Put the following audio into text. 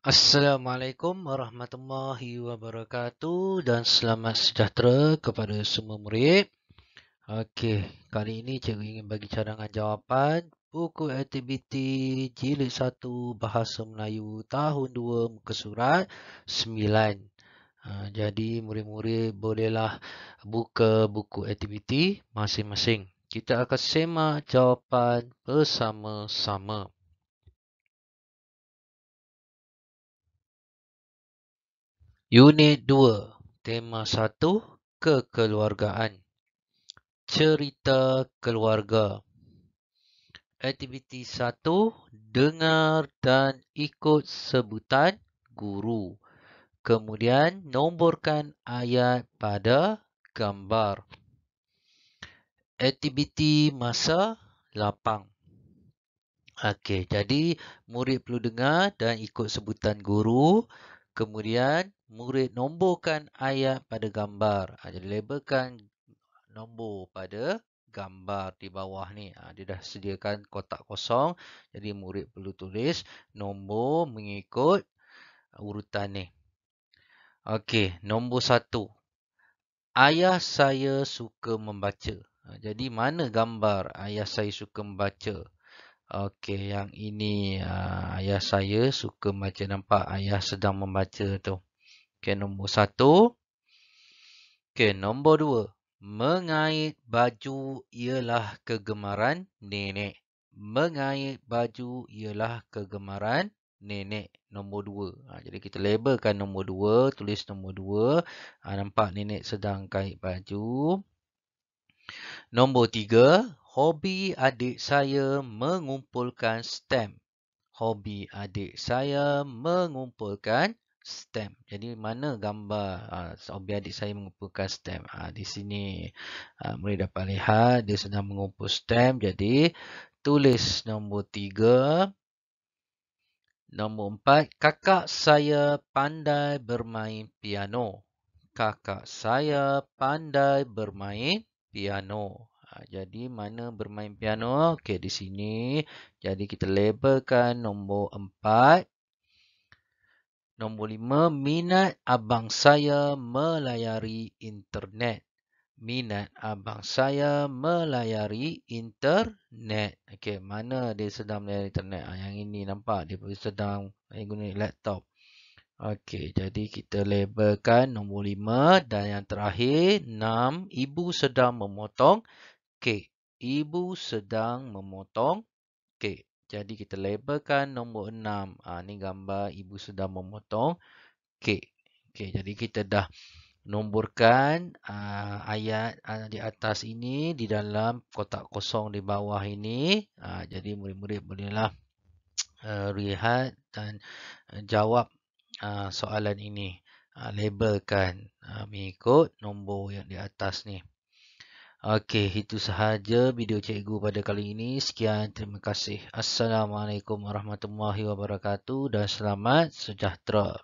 Assalamualaikum warahmatullahi wabarakatuh dan selamat sejahtera kepada semua murid. Okey, kali ini cikgu ingin bagi cadangan jawapan buku aktiviti jilid 1 Bahasa Melayu tahun 2 muka surat 9. Jadi murid-murid bolehlah buka buku aktiviti masing-masing. Kita akan semak jawapan bersama-sama. Unit 2, tema 1, kekeluargaan. Cerita keluarga. Aktiviti 1, dengar dan ikut sebutan guru. Kemudian nomborkan ayat pada gambar. Aktiviti masa lapang. Okey, jadi murid perlu dengar dan ikut sebutan guru. Kemudian murid nomborkan ayat pada gambar. Jadi labelkan nombor pada gambar di bawah ni. Dia dah sediakan kotak kosong. Jadi murid perlu tulis nombor mengikut urutan ni. Okey, nombor 1. Ayah saya suka membaca. Jadi mana gambar ayah saya suka membaca? Okey, yang ini ayah saya suka membaca. Nampak ayah sedang membaca tu. Okey, nombor 1. Okey, nombor 2. Mengait baju ialah kegemaran nenek. Mengait baju ialah kegemaran nenek. Nombor 2. Jadi kita labelkan nombor 2. Tulis nombor 2. Nampak nenek sedang kait baju. Nombor 3. Hobi adik saya mengumpulkan stem. Hobi adik saya mengumpulkan stem. Jadi mana gambar hobi adik saya mengumpulkan stem? Di sini murid dapat lihat dia sedang mengumpul stem. Jadi tulis nombor 3. Nombor 4. Kakak saya pandai bermain piano. Kakak saya pandai bermain piano. Jadi mana bermain piano? Okey, di sini. Jadi kita labelkan nombor 4. Nombor 5. Minat abang saya melayari internet. Minat abang saya melayari internet. Okey, mana dia sedang melayari internet? Yang ini nampak dia sedang guna laptop. Okey, jadi kita labelkan nombor 5 dan yang terakhir 6. Ibu sedang memotong kek. Ibu sedang memotong kek. Jadi kita labelkan nombor 6. Ni gambar ibu sedang memotong kek. Okey, jadi kita dah nomborkan ayat di atas ini di dalam kotak kosong di bawah ini. Jadi murid-murid bolehlah lihat dan jawab soalan ini. Labelkan mengikut nombor yang di atas ni. Okey, itu sahaja video cikgu pada kali ini. Sekian, terima kasih. Assalamualaikum warahmatullahi wabarakatuh dan selamat sejahtera.